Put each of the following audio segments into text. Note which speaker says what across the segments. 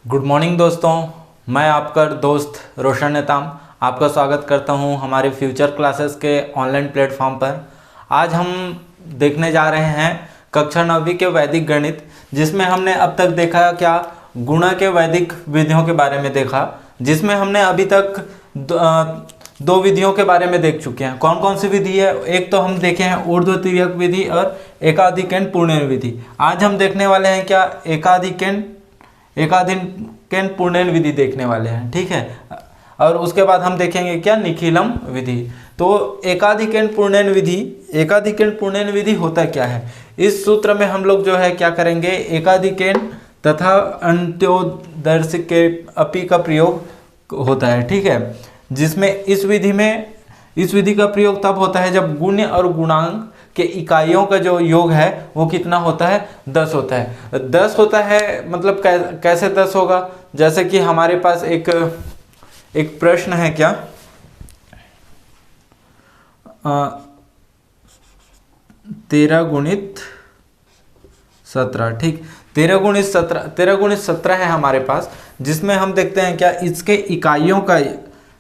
Speaker 1: Good morning दोस्तों, मैं आपका दोस्त रोशन नेताम आपका स्वागत करता हूं हमारे फ्यूचर क्लासेस के ऑनलाइन प्लेटफॉर्म पर। आज हम देखने जा रहे हैं कक्षा 9वीं के वैदिक गणित, जिसमें हमने अब तक देखा क्या गुणा के वैदिक विधियों के बारे में देखा, जिसमें हमने अभी तक दो विधियों के बारे में देख चुके हैं। कौन कौन सी विधि है? एक तो हम देखे हैं ऊर्ध्वतिर्यक विधि और एकाधिकरण पूर्णन विधि। आज हम देखने वाले हैं क्या एकाधिकरण पूर्णन विधि देखने वाले हैं, ठीक है। और उसके बाद हम देखेंगे क्या निखिलम विधि। तो एकाधिकरण पूर्णन विधि होता क्या है? इस सूत्र में हम लोग जो है क्या करेंगे, एकाधिकरण तथा अंत्योदर्श के अपि का प्रयोग होता है, ठीक है। जिसमें इस विधि का प्रयोग तब होता है जब गुण्य और गुणांक के इकाइयों का जो योग है वो कितना होता है, 10 होता है। 10 होता है मतलब कैसे 10 होगा? जैसे कि हमारे पास एक प्रश्न है क्या, 13 गुणित 17, ठीक। 13 गुणित 17 है हमारे पास, जिसमें हम देखते हैं क्या इसके इकाइयों का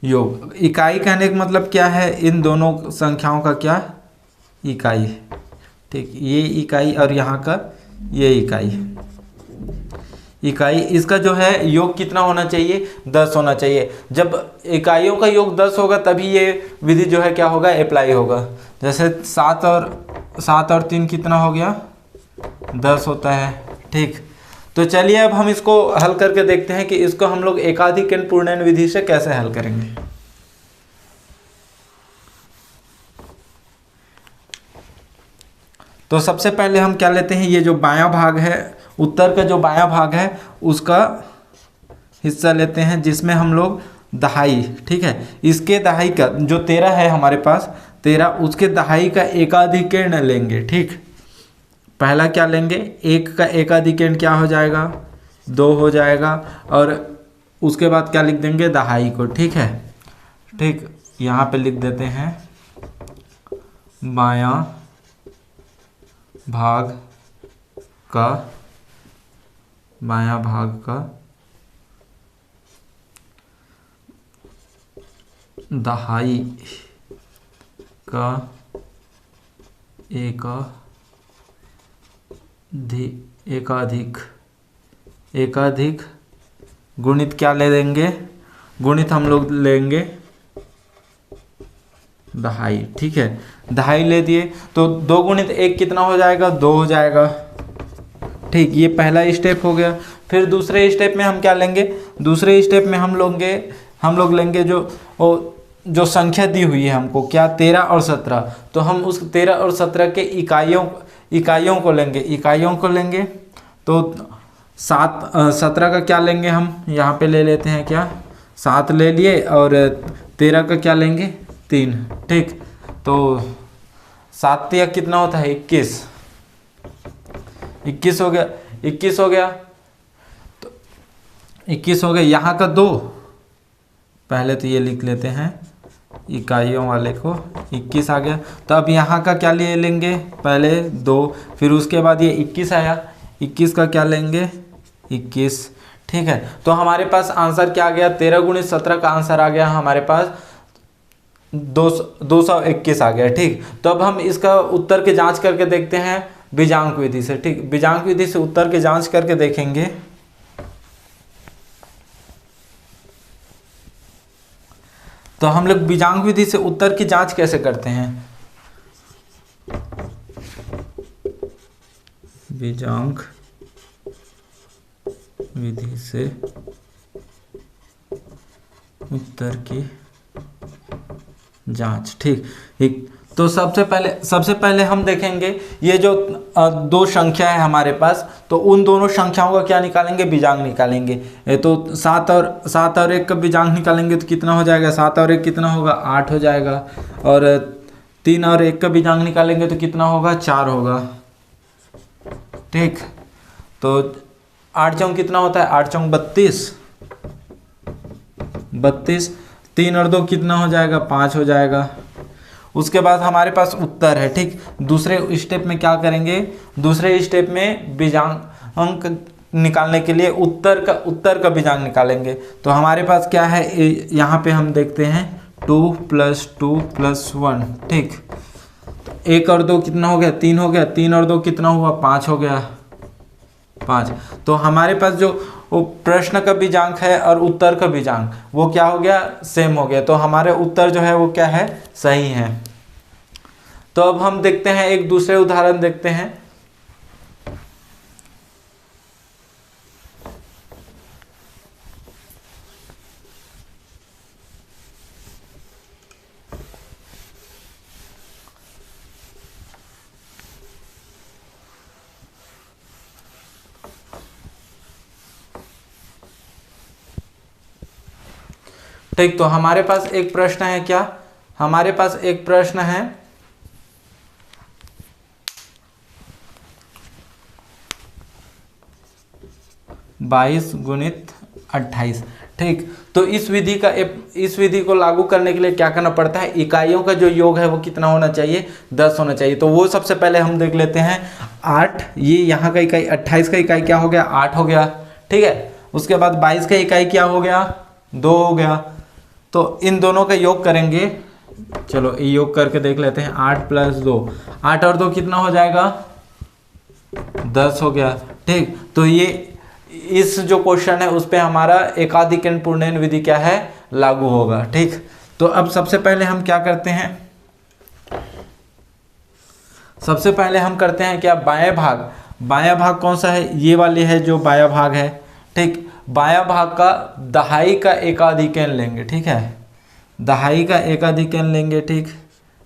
Speaker 1: योग। इकाई कहने का मतलब क्या है, इन दोनों संख्याओं का क्या इकाई, ठीक। ये इकाई और यहाँ का ये इकाई इसका जो है योग कितना होना चाहिए, 10 होना चाहिए। जब इकाइयों का योग 10 होगा तभी ये विधि जो है क्या होगा, अप्लाई होगा। जैसे 7 और 3 कितना हो गया, 10 होता है, ठीक। तो चलिए अब हम इसको हल करके देखते हैं कि इसको हम लोग एकाधिकरण पूर्णन विधि से कैसे हल करेंगे। तो सबसे पहले हम क्या लेते हैं, ये जो बायां भाग है, उत्तर का जो बायां भाग है उसका हिस्सा लेते हैं, जिसमें हम लोग दहाई, ठीक है, इसके दहाई का जो 13 है हमारे पास 13, उसके दहाई का एकाधिकरण लेंगे, ठीक। पहला क्या लेंगे, 1 का एकाधिकरण क्या हो जाएगा, 2 हो जाएगा। और उसके बाद क्या लिख देंगे, दहाई को, ठीक है, ठीक। यहाँ पे लिख देते हैं बायां भाग का दहाई का एकाधिक गुणित क्या ले देंगे, गुणित हम लोग लेंगे दहाई, ठीक है। दहाई ले दिए तो 2 गुणित 1 कितना हो जाएगा, 2 हो जाएगा, ठीक। ये पहला स्टेप हो गया। फिर दूसरे स्टेप में हम क्या लेंगे, दूसरे स्टेप में हम लोग लेंगे जो संख्या दी हुई है हमको क्या, 13 और 17। तो हम उस 13 और 17 के इकाइयों को लेंगे। तो 17 का क्या लेंगे हम, यहाँ पे ले लेते हैं क्या, 7 ले लिए, और 13 का क्या लेंगे, 3, ठीक। तो 7 या कितना होता है, 21 हो गया, तो 21 हो गया। यहाँ का 2, पहले तो ये लिख लेते हैं इकाइयों वाले को, 21 आ गया। तो अब यहाँ का क्या ले लेंगे, पहले 2, फिर उसके बाद ये 21 आया, 21 का क्या लेंगे, 21, ठीक है। तो हमारे पास आंसर क्या आ गया, 13 गुणित 17 का आंसर आ गया हमारे पास 221 आ गया, ठीक। तो अब हम इसका उत्तर की जांच करके देखते हैं बीजांक विधि से, ठीक। बीजांक विधि से उत्तर की जांच करके देखेंगे। तो हम लोग बीजांक विधि से उत्तर की जांच कैसे करते हैं, बीजांक विधि से उत्तर की जांच, ठीक। तो सबसे पहले हम देखेंगे ये जो 2 संख्या है हमारे पास, तो उन दोनों संख्याओं का क्या निकालेंगे, बीजांक निकालेंगे। तो 7 और 1 का बीजांक निकालेंगे तो कितना हो जाएगा, 7 और 1 कितना होगा, 8 हो जाएगा। और 3 और 1 का बीजांक निकालेंगे तो कितना होगा, 4 होगा, ठीक। तो 8 चौक कितना होता है, 8 चौक 32, 3 और 2 कितना हो जाएगा, 5 हो जाएगा। उसके बाद हमारे पास उत्तर है, ठीक। दूसरे स्टेप में क्या करेंगे, दूसरे स्टेप में बीजांक निकालने के लिए उत्तर का बीजांग निकालेंगे। तो हमारे पास क्या है, यहाँ पे हम देखते हैं 2 + 2 + 1, ठीक। तो 1 और 2 कितना हो गया, 3 हो गया, 3 और 2 कितना हुआ, 5 हो गया, 5। तो हमारे पास जो वो प्रश्न का बीजांक है और उत्तर का बीजांक वो क्या हो गया, सेम हो गया। तो हमारे उत्तर जो है वो क्या है, सही है। तो अब हम देखते हैं, एक दूसरे उदाहरण देखते हैं। ठीक, तो हमारे पास एक प्रश्न है, क्या हमारे पास एक प्रश्न है 22 × 28, ठीक। तो इस विधि को लागू करने के लिए क्या करना पड़ता है, इकाइयों का जो योग है वो कितना होना चाहिए, 10 होना चाहिए। तो वो सबसे पहले हम देख लेते हैं 8, ये यहाँ का इकाई 28 का इकाई क्या हो गया, 8 हो गया, ठीक है। उसके बाद 22 का इकाई क्या हो गया, 2 हो गया। तो इन दोनों का योग करेंगे, चलो योग करके देख लेते हैं। 8 + 2, 8 और 2 कितना हो जाएगा, 10 हो गया, ठीक। तो ये इस जो क्वेश्चन है उस पे हमारा एकाधिकरण पूर्णांक विधि क्या है, लागू होगा, ठीक। तो अब सबसे पहले हम क्या करते हैं, सबसे पहले हम करते हैं क्या, बायां भाग कौन सा है, ये वाले है जो बायां भाग है, ठीक। बायां भाग का दहाई का एकाधिकरण लेंगे, ठीक है, दहाई का एकाधिकरण लेंगे, ठीक।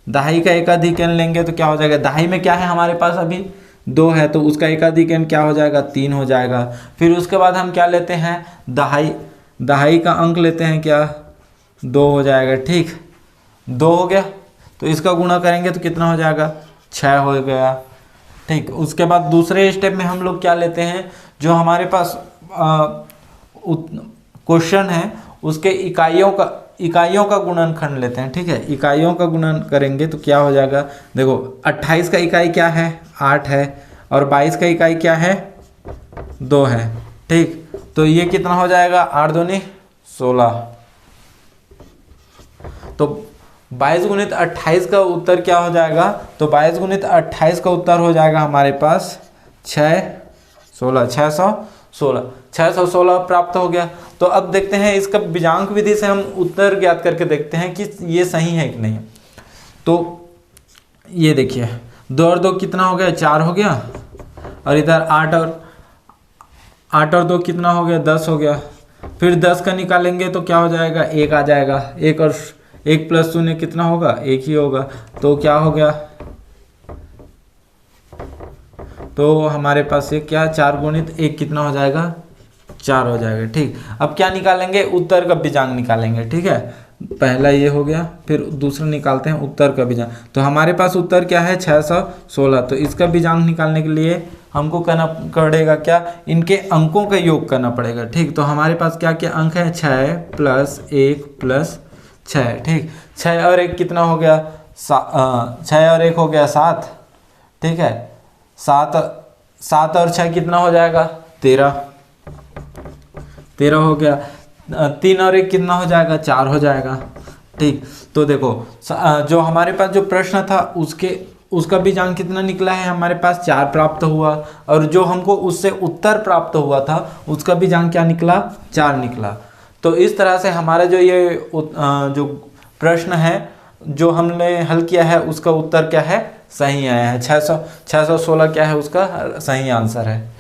Speaker 1: दहाई का एकाधिकरण लेंगे तो क्या हो जाएगा, दहाई में क्या है हमारे पास अभी 2 है, तो उसका एकाधिकरण क्या हो जाएगा, 3 हो जाएगा। फिर उसके बाद हम क्या लेते हैं, दहाई का अंक लेते हैं, क्या 2 हो जाएगा, ठीक। 2 हो गया, तो इसका गुणा करेंगे तो कितना हो जाएगा, 6 हो गया, ठीक। उसके बाद दूसरे स्टेप में हम लोग क्या लेते हैं, जो हमारे पास क्वेश्चन है उसके इकाइयों का गुणनखंड लेते हैं, ठीक है। इकाइयों का गुणन करेंगे तो क्या हो जाएगा, देखो 28 का इकाई क्या है, 8 है, और 22 का इकाई क्या है, 2 है, ठीक। तो ये कितना हो जाएगा, 8 दूनी 16। तो 22 × 28 का उत्तर क्या हो जाएगा, तो 22 × 28 का उत्तर हो जाएगा हमारे पास 616 प्राप्त हो गया। तो अब देखते हैं इसका बीजांक विधि से हम उत्तर ज्ञात करके देखते हैं कि ये सही है कि नहीं। तो ये देखिए 2 और 2 कितना हो गया, 4 हो गया, और इधर 8 और 2 कितना हो गया, 10 हो गया। फिर 10 का निकालेंगे तो क्या हो जाएगा, 1 आ जाएगा, 1 और 1 + 0 कितना होगा, 1 ही होगा। तो क्या हो गया, तो हमारे पास ये क्या, 4 × 1 कितना हो जाएगा, 4 हो जाएगा, ठीक। अब क्या निकालेंगे, उत्तर का बीजांक निकालेंगे, ठीक है। पहला ये हो गया, फिर दूसरा निकालते हैं उत्तर का बीजांक। तो हमारे पास उत्तर क्या है, 616। तो इसका बीजांक निकालने के लिए हमको करना पड़ेगा क्या, इनके अंकों का योग करना पड़ेगा, ठीक। तो हमारे पास क्या क्या अंक है, 6 + 1 + 6, ठीक। 6 और 1 कितना हो गया, 6 और 1 हो गया 7, ठीक है। 7 और 6 कितना हो जाएगा, 13 हो गया। 3 और 1 कितना हो जाएगा, 4 हो जाएगा, ठीक। तो देखो जो हमारे पास जो प्रश्न था उसका बीजांक कितना निकला है, हमारे पास 4 प्राप्त हुआ, और जो हमको उससे उत्तर प्राप्त हुआ था उसका बीजांक क्या निकला, 4 निकला। तो इस तरह से हमारा जो ये जो प्रश्न है जो हमने हल किया है उसका उत्तर क्या है, सही आया है। 616 क्या है उसका सही आंसर है।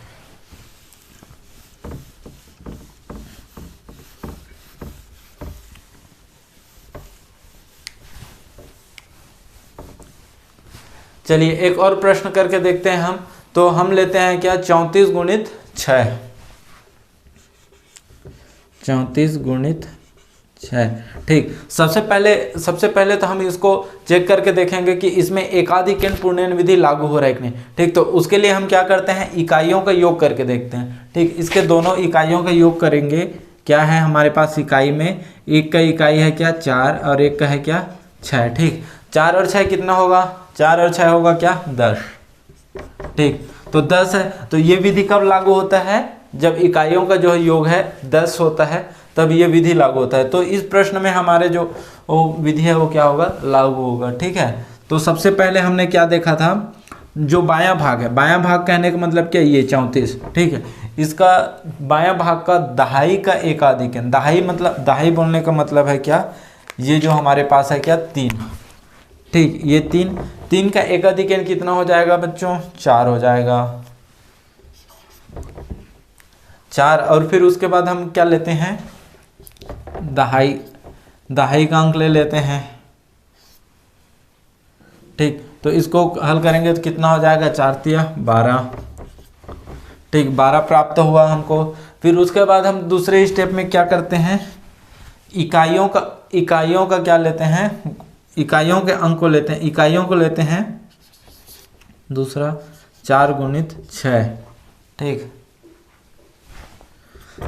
Speaker 1: चलिए एक और प्रश्न करके देखते हैं हम। तो हम लेते हैं क्या, 34 × 6, 34 × 6, ठीक। सबसे पहले तो हम इसको चेक करके देखेंगे कि इसमें एकाधिकरण पूर्णांक विधि लागू हो रहा है कि नहीं, ठीक। तो उसके लिए हम क्या करते हैं, इकाइयों का योग करके देखते हैं, ठीक। इसके दोनों इकाइयों का योग करेंगे, क्या है हमारे पास इकाई में, एक का इकाई है क्या 4 और एक का है क्या 6, ठीक। 4 और 6 कितना होगा, 4 और 6 होगा क्या 10, ठीक। तो 10 है, तो ये विधि कब लागू होता है, जब इकाइयों का जो योग है 10 होता है तब ये विधि लागू होता है। तो इस प्रश्न में हमारे जो विधि है वो क्या होगा, लागू होगा। ठीक है, तो सबसे पहले हमने क्या देखा था, जो बायां भाग है, बायां भाग कहने का मतलब क्या, ये 34। ठीक है, इसका बायां भाग का दहाई का एकाधिक, दहाई मतलब, दहाई बोलने का मतलब है क्या, ये जो हमारे पास है क्या 3। ठीक, ये 3 का एकाधिक कितना हो जाएगा बच्चों, 4 हो जाएगा, 4। और फिर उसके बाद हम क्या लेते हैं, दहाई का अंक ले लेते हैं। ठीक, तो इसको हल करेंगे तो कितना हो जाएगा, 4 तिया 12। ठीक, 12 प्राप्त हुआ हमको। फिर उसके बाद हम दूसरे स्टेप में क्या करते हैं, इकाइयों का क्या लेते हैं, इकाइयों के अंक को लेते हैं, इकाइयों को लेते हैं दूसरा 4 गुणित 6। ठीक,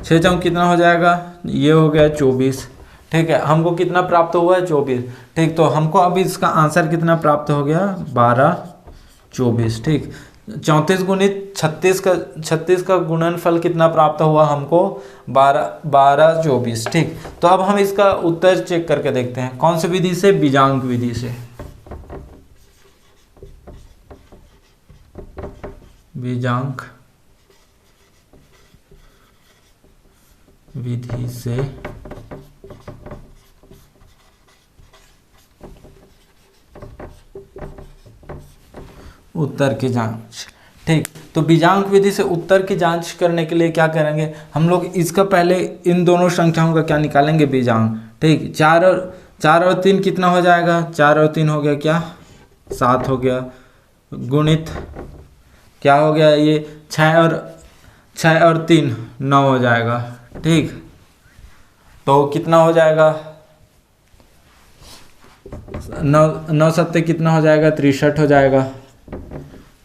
Speaker 1: 6 चौक कितना हो जाएगा, ये हो गया 24। ठीक है, हमको कितना प्राप्त हुआ है, 24। ठीक, तो हमको अब इसका आंसर कितना प्राप्त हो गया, 12 24। ठीक, 34 गुणित 36 का गुणनफल कितना प्राप्त हुआ हमको, 12 24। ठीक, तो अब हम इसका उत्तर चेक करके देखते हैं, कौन सी विधि से, बीजांक विधि से। बीजांक विधि से उत्तर की जांच। ठीक, तो बीजांक विधि से उत्तर की जांच करने के लिए क्या करेंगे हम लोग, इसका पहले इन दोनों संख्याओं का क्या निकालेंगे, बीजांक। ठीक, 4 और 3 कितना हो जाएगा, 4 और 3 हो गया क्या, 7 हो गया, गुणित क्या हो गया, ये 6 और 3 9 हो जाएगा। ठीक, तो कितना हो जाएगा, 9 7 कितना हो जाएगा, 63 हो जाएगा,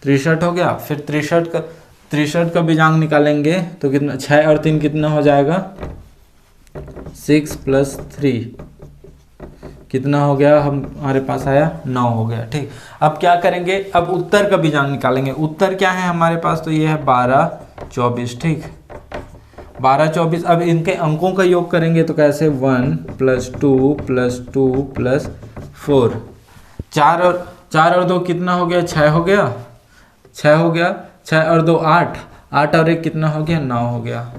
Speaker 1: 63 हो गया। फिर 63 का बीजांक निकालेंगे तो कितना, 6 और 3 कितना हो जाएगा, 6 + 3 कितना हो गया, हमारे पास आया 9 हो गया। ठीक, अब क्या करेंगे, अब उत्तर का बीजांक निकालेंगे। उत्तर क्या है हमारे पास, तो ये है 12 24। ठीक, 12 24। अब इनके अंकों का योग करेंगे तो कैसे, 1 + 2 + 2 + 4। 4 और 2 कितना हो गया, 6 हो गया, 6 हो गया, 6 और 2 8, 8 और 1 कितना हो गया, 9 हो गया,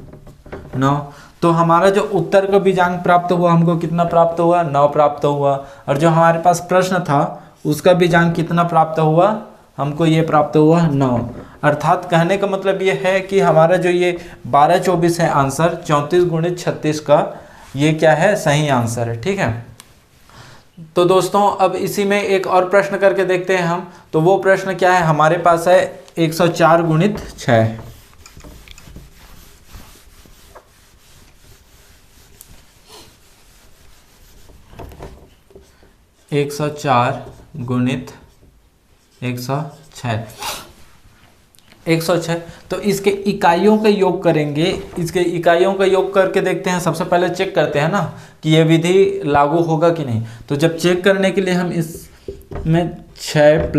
Speaker 1: 9। तो हमारा जो उत्तर का बीजांक प्राप्त हुआ हमको कितना प्राप्त हुआ, 9 प्राप्त हुआ। और जो हमारे पास प्रश्न था उसका बीजांक कितना प्राप्त हुआ, हमको ये प्राप्त हुआ 9। अर्थात कहने का मतलब ये है कि हमारा जो ये 12 24 है आंसर, 34 गुणित 36 का ये क्या है, सही आंसर है। ठीक है, तो दोस्तों अब इसी में एक और प्रश्न करके देखते हैं हम। तो वो प्रश्न क्या है, हमारे पास है 104 गुणित 6। 104 गुणित 106, 106। तो इसके इकाइयों का योग करेंगे, इसके इकाइयों का योग करके देखते हैं। सबसे पहले चेक करते हैं ना कि ये विधि लागू होगा कि नहीं। तो जब चेक करने के लिए हम इसमें 6 +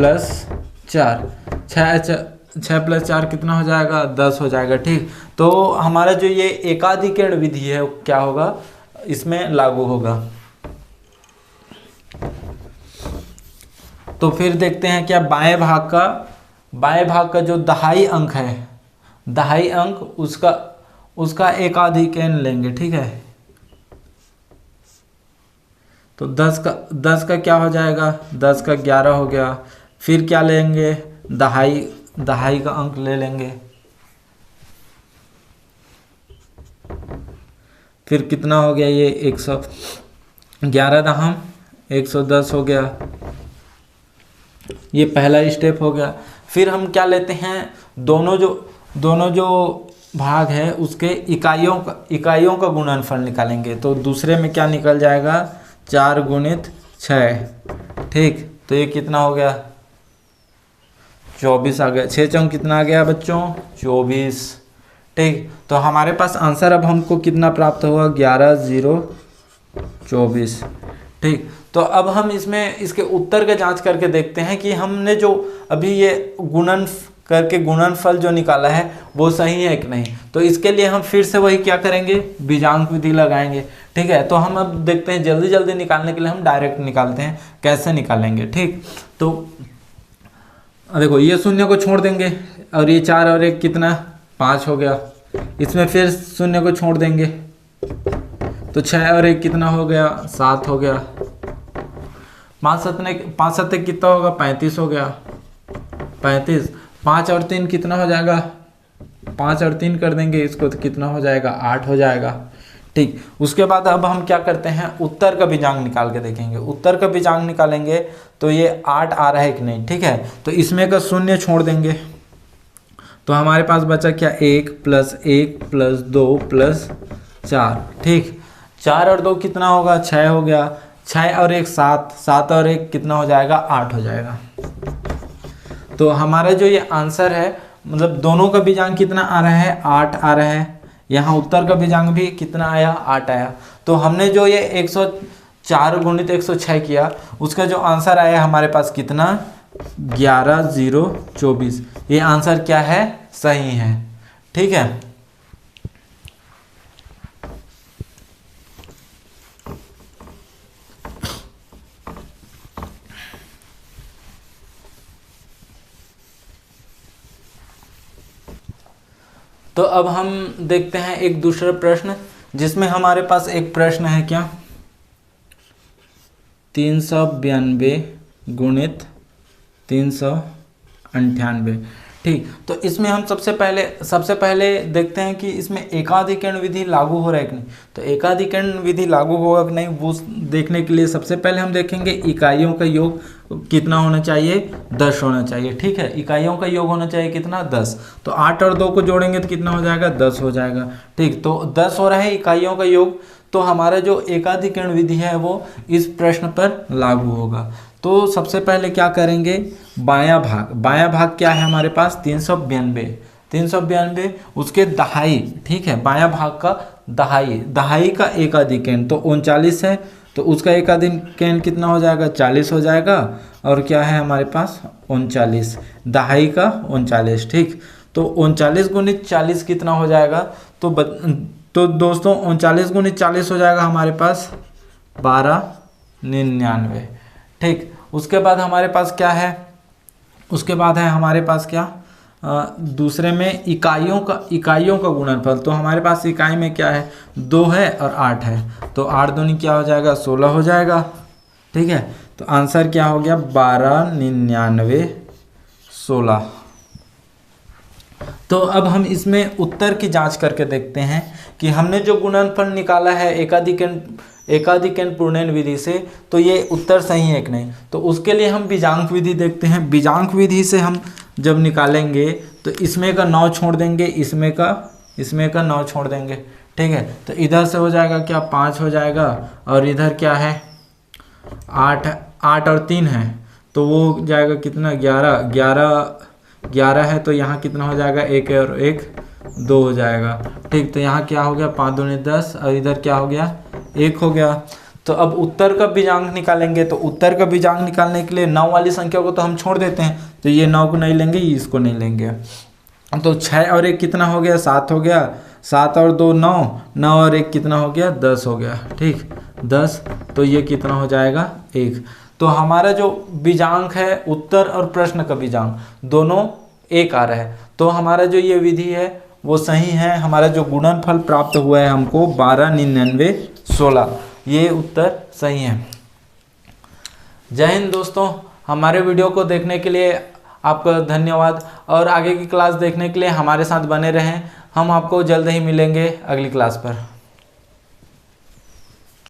Speaker 1: 4 कितना हो जाएगा, 10 हो जाएगा। ठीक, तो हमारा जो ये एकाधिकरण विधि है क्या होगा, इसमें लागू होगा। तो फिर देखते हैं क्या, बाएं भाग का जो दहाई अंक है, दहाई अंक उसका एकाधिकरण लेंगे। ठीक है, तो 10 का क्या हो जाएगा, 10 का 11 हो गया। फिर क्या लेंगे, दहाई का अंक ले लेंगे। फिर कितना हो गया, ये 111 दहम 110 हो गया। ये पहला स्टेप हो गया। फिर हम क्या लेते हैं, दोनों जो भाग है उसके इकाइयों का गुणनफल निकालेंगे। तो दूसरे में क्या निकल जाएगा, 4 गुणित 6। ठीक, तो ये कितना हो गया, 24 आ गया। 6 चौक कितना आ गया बच्चों, 24। ठीक, तो हमारे पास आंसर अब हमको कितना प्राप्त हुआ, 11 0 24। ठीक, तो अब हम इसके उत्तर का जांच करके देखते हैं कि हमने जो अभी ये गुणन करके गुणनफल जो निकाला है वो सही है कि नहीं। तो इसके लिए हम फिर से वही क्या करेंगे, बीजांक विधि लगाएंगे। ठीक है, तो हम अब देखते हैं जल्दी जल्दी निकालने के लिए हम डायरेक्ट निकालते हैं, कैसे निकालेंगे। ठीक, तो देखो ये शून्य को छोड़ देंगे और ये 4 और 1 कितना 5 हो गया, इसमें फिर शून्य को छोड़ देंगे तो 6 और 1 कितना हो गया 7 हो गया, 5 7 कितना होगा 35 हो गया 35, 5 और 3 कितना हो जाएगा 5 और 3 कर देंगे इसको तो कितना हो जाएगा 8 हो जाएगा। ठीक, उसके बाद अब हम क्या करते हैं, उत्तर का बीजांक निकाल के देखेंगे। उत्तर का बीजांक निकालेंगे तो ये 8 आ रहा है कि नहीं। ठीक है, तो इसमें का शून्य छोड़ देंगे तो हमारे पास बचा क्या 1 + 1 + 2 + 4। ठीक, 4 और 2 कितना होगा 6 हो गया, 6 और 1 7, 7 और 1 कितना हो जाएगा 8 हो जाएगा। तो हमारा जो ये आंसर है मतलब दोनों का बीजांक कितना आ रहा है 8 आ रहा है, यहाँ उत्तर का बीजांक भी कितना आया 8 आया। तो हमने जो ये 104 × 106 किया उसका जो आंसर आया हमारे पास कितना 11024। ये आंसर क्या है सही है। ठीक है, तो अब हम देखते हैं एक दूसरा प्रश्न जिसमें हमारे पास एक प्रश्न है क्या 392 × 398। ठीक, तो इसमें हम सबसे पहले देखते हैं कि इसमें एकाधिकरण विधि लागू हो रहा है कि नहीं। तो एकाधिकरण विधि लागू होगा कि नहीं वो देखने के लिए सबसे पहले हम देखेंगे इकाइयों का योग कितना होना चाहिए 10 होना चाहिए। ठीक है, इकाइयों का योग होना चाहिए कितना 10। तो 8 और 2 को जोड़ेंगे तो कितना हो जाएगा 10 हो जाएगा। ठीक, तो 10 हो रहा है इकाइयों का योग, तो हमारा जो एकाधिकरण विधि है वो इस प्रश्न पर लागू होगा। तो सबसे पहले क्या करेंगे बायां भाग क्या है हमारे पास 392 उसके दहाई। ठीक है, बायां भाग का दहाई का एकाधिकरण तो 39 है, तो उसका एकाधिकरण कितना हो जाएगा 40 हो जाएगा। और क्या है हमारे पास 39 दहाई का 39। ठीक, तो 39 × 40 कितना हो जाएगा तो दोस्तों 39 × 40 हो जाएगा हमारे पास 1299। ठीक, उसके बाद हमारे पास क्या है, उसके बाद है हमारे पास क्या दूसरे में इकाइयों का गुणनफल। तो हमारे पास इकाई में क्या है 2 है और 8 है, तो 8 दूनी क्या हो जाएगा 16 हो जाएगा। ठीक है, तो आंसर क्या हो गया 1299 16। तो अब हम इसमें उत्तर की जांच करके देखते हैं कि हमने जो गुणनफल निकाला है एकाधिकरण पूर्णन विधि से तो ये उत्तर सही है कि नहीं। तो उसके लिए हम बीजांक विधि देखते हैं। बीजांक विधि से हम जब निकालेंगे तो इसमें का 9 छोड़ देंगे, इसमें का 9 छोड़ देंगे। ठीक है, तो इधर से हो जाएगा क्या 5 हो जाएगा और इधर क्या है 8 और 3 है तो वो जाएगा कितना 11 है, तो यहाँ कितना हो जाएगा 1 और 1 2 हो जाएगा। ठीक, तो यहाँ क्या हो गया 5 दूनी 10 और इधर क्या हो गया 1 हो गया। तो अब उत्तर का बीजांक निकालेंगे, तो उत्तर का बीजांक निकालने के लिए 9 वाली संख्या को तो हम छोड़ देते हैं, तो ये 9 को नहीं लेंगे, इसको नहीं लेंगे। तो 6 और 1 कितना हो गया 7 हो गया, 7 और 2 9 और 1 कितना हो गया 10 हो गया। ठीक, 10, तो ये कितना हो जाएगा 1। तो हमारा जो बीजांक है उत्तर और प्रश्न का बीजांक दोनों 1 आ रहा है, तो हमारा जो ये विधि है वो सही है। हमारा जो गुणनफल प्राप्त हुआ है हमको 1299 16, ये उत्तर सही है। जय हिंद दोस्तों, हमारे वीडियो को देखने के लिए आपका धन्यवाद और आगे की क्लास देखने के लिए हमारे साथ बने रहें। हम आपको जल्द ही मिलेंगे अगली क्लास पर।